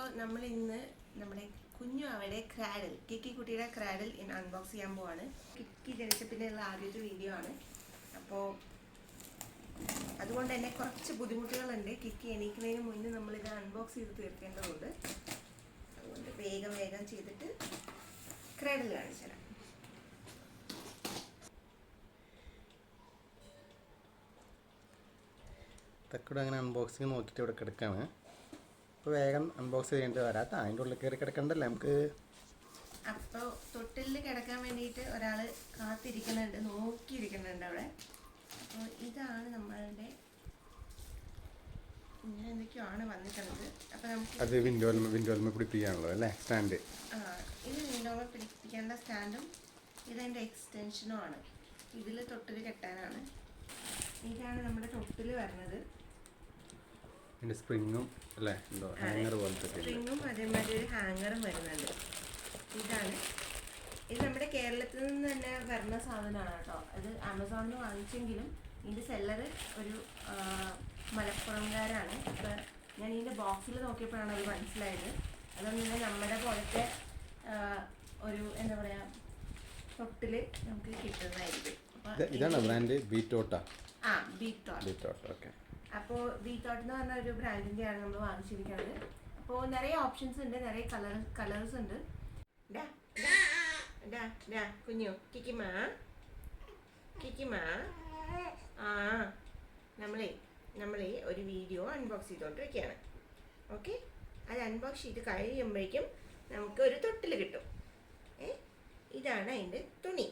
അപ്പോൾ നമ്മൾ ഇന്ന് നമ്മുടെ കുഞ്ഞു അവിടെ ക്രാഡിൽ കിക്കി കുട്ടിയുടെ ക്രാഡിൽ അൺബോക്സ് ചെയ്യാൻ പോവാണ്. കിക്കി ജനിച്ച പിന്നെയുള്ള ആദ്യത്തെ വീഡിയോ ആണ്. അപ്പോൾ അതുകൊണ്ട് തന്നെ കുറച്ച് ബുദ്ധിമുട്ടുകളുണ്ട്. കിക്കി എണീക്കുന്നതിന് മുന്നേ നമ്മളിത് അൺബോക്സ് ചെയ്ത് തീർക്കേണ്ടതുണ്ട്. അതുകൊണ്ട് വേഗം ചെയ്തിട്ട് ക്രാഡിൽ കാണിച്ചു തരാം. തക്കടെ അങ്ങനെ അൺബോക്സിങ് നോക്കിയിട്ട് ഇവിടെ കിടക്കാണ്. അപ്പോൾ വേഗം അൺബോക്സ് ചെയ്യേണ്ടി വരാത്ത അതിൻ്റെ ഉള്ളിൽ കയറി കിടക്കണ്ടല്ലേ നമുക്ക്. അപ്പോൾ തൊട്ടിലിൽ കിടക്കാൻ വേണ്ടിയിട്ട് ഒരാൾ കാത്തിരിക്കുന്നുണ്ട്, നോക്കിയിരിക്കുന്നുണ്ട് അവിടെ. അപ്പോൾ ഇതാണ് നമ്മളുടെ ഇങ്ങനെ എന്തൊക്കെയാണ് വന്നിട്ടുള്ളത്. അപ്പോൾ നമുക്ക് അത് വിൻഡോയിൽ പിടിപ്പിക്കാനുള്ളത് അല്ലേ സ്റ്റാൻഡ്. ഇത് വിൻഡോയിൽ പിടിപ്പിക്കേണ്ട സ്റ്റാൻഡും ഇതെൻ്റെ എക്സ്റ്റൻഷനും ആണ്. ഇതിൽ തൊട്ടിൽ കെട്ടാനാണ്. ഇതാണ് നമ്മുടെ തൊട്ടിൽ വരുന്നത്. ഇതിൻ്റെ സ്പ്രിങ്ങും അല്ലേ, എന്തോ ഹാങ്ങർ പോലത്തെ സ്പ്രിങ്ങും അതേമാതിരി ഒരു ഹാങ്ങറും വരുന്നുണ്ട്. ഇത് നമ്മുടെ കേരളത്തിൽ നിന്ന് തന്നെ വരുന്ന സാധനമാണ് കേട്ടോ. അത് ആമസോണിൽ നിന്ന് വാങ്ങിച്ചെങ്കിലും ഇതിൻ്റെ സെല്ലർ ഒരു മലപ്പുറംകാരാണ്. അപ്പോൾ ഞാൻ ഇതിൻ്റെ ബോക്സിൽ നോക്കിയപ്പോഴാണ് അത് മനസ്സിലായത്. അതുകൊണ്ട് തന്നെ നമ്മുടെ പോലത്തെ ഒരു എന്താ പറയുക തൊട്ടിൽ നമുക്ക് കിട്ടുന്നതായിരിക്കും. ഇതാണ് ബ്രാൻഡ് ബീറ്റോട്ട. ബീറ്റോട്ട്. ഓക്കെ. അപ്പോൾ ബീറ്റോട്ട് എന്ന് പറഞ്ഞ ഒരു ബ്രാൻഡിൻ്റെയാണ് നമ്മൾ വാങ്ങിച്ചിരിക്കുന്നത്. അപ്പോൾ നിറയെ ഓപ്ഷൻസ് ഉണ്ട്, നിറയെ കളേഴ്സ് ഉണ്ട്. കുഞ്ഞു കിക്കിമാ നമ്മളെ ഒരു വീഡിയോ അൺബോക്സ് ചെയ്തുകൊണ്ടിരിക്കുകയാണ്. ഓക്കെ, അത് അൺബോക്സ് ചെയ്ത് കഴിയുമ്പോഴേക്കും നമുക്ക് ഒരു തൊട്ടിൽ കിട്ടും. ഇതാണ് അതിൻ്റെ തുണി.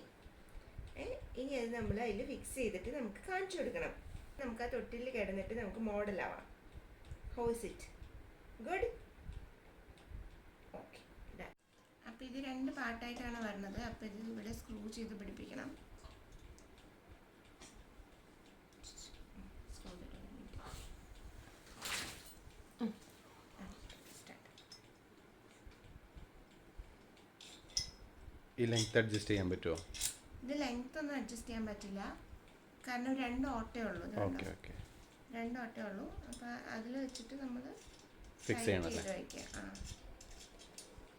ഇനി അത് നമ്മൾ അതിൽ ഫിക്സ് ചെയ്തിട്ട് നമുക്ക് കാണിച്ചു കൊടുക്കണം. നമുക്ക് ആ തൊട്ടിൽ കിടന്നിട്ട് നമുക്ക് മോഡലാവാം. How's it good. ഓക്കെ, അപ്പോൾ ഇത് രണ്ട് പാർട്ടായിട്ടാണ് വരുന്നത്. അപ്പോൾ ഇത് ഇവിടെ സ്ക്രൂ ചെയ്ത് പിടിപ്പിക്കണം. ഈ ലെങ്ത് അഡ്ജസ്റ്റ് ചെയ്യാൻ പറ്റുമോ? ഇത് ലെങ്ത് ഒന്നും അഡ്ജസ്റ്റ് ചെയ്യാൻ പറ്റില്ല, കാരണം രണ്ട് ഓട്ടേ ഉള്ളൂ. അപ്പോൾ അതിൽ വെച്ചിട്ട് നമ്മൾ ഫിക്സ് ചെയ്യണം.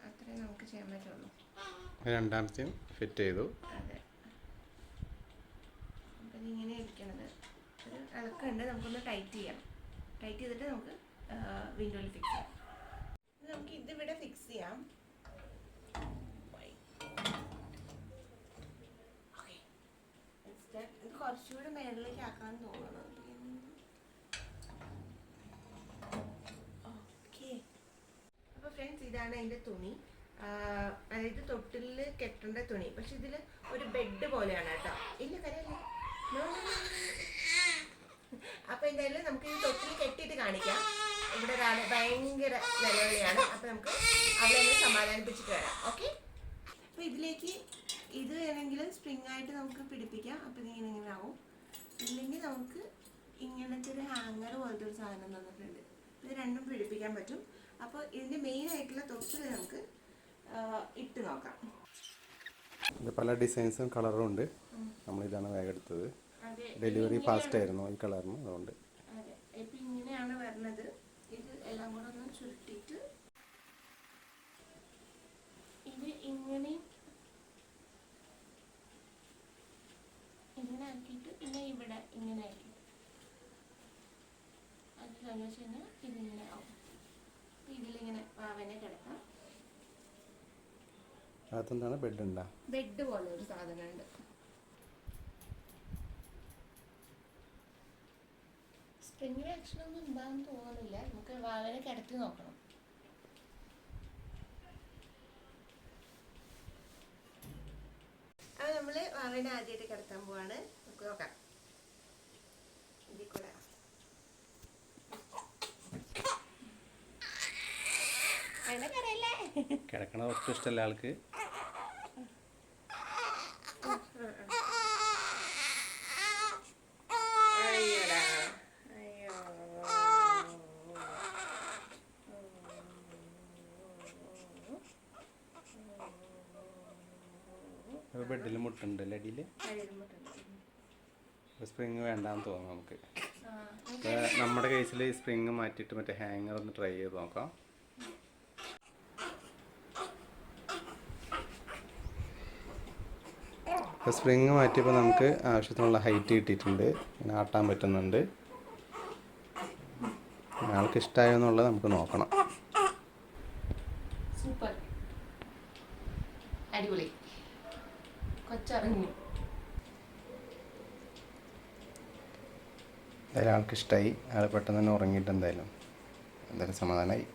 അത്രേ നമുക്ക് ചെയ്യാൻ പറ്റുള്ളൂ. രണ്ടാമത്തെയും ഫിറ്റ് ചെയ്തു. അതെ. അപ്പം ഇതിങ്ങനെ ഇരിക്കണത് ഒരു ഇളക്കുണ്ട്. നമുക്കൊന്ന് ടൈറ്റ് ചെയ്യണം. ടൈറ്റ് ചെയ്തിട്ട് നമുക്ക് വിൻഡോയിൽ ഫിക്സ് ചെയ്യാം. നമുക്ക് ഇതിവിടെ ഫിക്സ് ചെയ്യാം. ഇത് കുറച്ചുകൂടി മേളിലേക്ക് ആക്കാൻ തോന്നണം. ഓക്കെ. അപ്പോൾ ഫ്രണ്ട്സ്, ഇതാണ് അതിൻ്റെ തുണി. അതായത് തൊട്ടിൽ കെട്ടേണ്ട തുണി. പക്ഷെ ഇതിൽ ഒരു ബെഡ് പോലെയാണ് കേട്ടോ. ഇല്ല കരയല്ലേ. അപ്പോൾ എന്തായാലും നമുക്ക് ഈ തൊട്ടിൽ കെട്ടിയിട്ട് കാണിക്കാം. ഇവിടെ ഒരാൾ ഭയങ്കര നിലവിളിയാണ്. അപ്പോൾ നമുക്ക് അവളെ സമാധാനിപ്പിച്ചിട്ട് വരാം. ഓക്കെ. അപ്പോൾ ഇതിലേക്ക് ഇത് വേണമെങ്കിൽ സ്പ്രിങ് ആയിട്ട് നമുക്ക് പിടിപ്പിക്കാം. അപ്പോൾ ഇതിങ്ങനെ ആവും. ഇല്ലെങ്കിൽ നമുക്ക് ഇങ്ങനത്തെ ഒരു ഹാങ്ങർ പോലത്തെ ഒരു സാധനം തന്നിട്ടുണ്ട്. ഇത് രണ്ടും പിടിപ്പിക്കാൻ പറ്റും. അപ്പോൾ ഇതിൻ്റെ മെയിൻ ആയിട്ടുള്ള തൊട്ടിൽ നമുക്ക് ഇട്ട് നോക്കാം. ഇത് പല ഡിസൈൻസും കളറും ഉണ്ട്. നമ്മളിതാണ് വേഗം എടുത്തത്. ഡെലിവറി ഫാസ്റ്റ് ആയിരുന്നു ഈ കളറിന്, അതുകൊണ്ട്. അതെ, ഇപ്പം ഇങ്ങനെയാണ് വരുന്നത്. ഇത് എല്ലാം കൂടെ ഒന്ന് ചുരുട്ടിയിട്ട് ഇത് ഇങ്ങനെ ആക്കിയിട്ട് പിന്നെ ഇവിടെ ഇങ്ങനെ ആക്കി അത് കഴിഞ്ഞ് കഴിഞ്ഞാൽ ഇതിങ്ങനെ ആവും. ഇതിലിങ്ങനെ പാവനെ കിടക്കാം. അതെന്താണ് ബെഡ് ഉണ്ടോ? ബെഡ് പോലെ ഒരു സാധനമുണ്ട്. സ്പ്രിംഗ് ആക്ഷൻ ഒന്നും ഉണ്ടാകുന്ന തോന്നുന്നില്ല. നമുക്ക് വാവനെ കിടത്തി നോക്കണം. അത് നമ്മൾ വാവനെ ആദ്യമായിട്ട് കിടത്താൻ പോവാണ്. നമുക്ക് നോക്കാം. ഇതിൽ കൂടെ കിടക്കണ ഒട്ടും ഇഷ്ടമല്ല ആൾക്ക്. ബെഡിൽ മുട്ടുണ്ടല്ലേ അടിയിൽ. സ്പ്രിങ് വേണ്ടാന്ന് തോന്നുന്നു നമുക്ക്. നമ്മുടെ കേസിൽ സ്പ്രിങ് മാറ്റിയിട്ട് മറ്റേ ഹാങ്ങർ ഒന്ന് ട്രൈ ചെയ്ത് നോക്കാം. ഇപ്പോൾ സ്പ്രിങ് മാറ്റിയപ്പോൾ നമുക്ക് ആവശ്യത്തിനുള്ള ഹൈറ്റ് കിട്ടിയിട്ടുണ്ട്, പിന്നെ ആട്ടാൻ പറ്റുന്നുണ്ട്. ആൾക്ക് ഇഷ്ടമായോ എന്നുള്ളത് നമുക്ക് നോക്കണം. സൂപ്പർ, അടിപൊളി, കൊച്ചിറങ്ങി. എന്തായാലും ആൾക്ക് ഇഷ്ടമായി. ആൾ പെട്ടെന്ന് തന്നെ ഉറങ്ങിയിട്ട് എന്തായാലും സമാധാനമായി.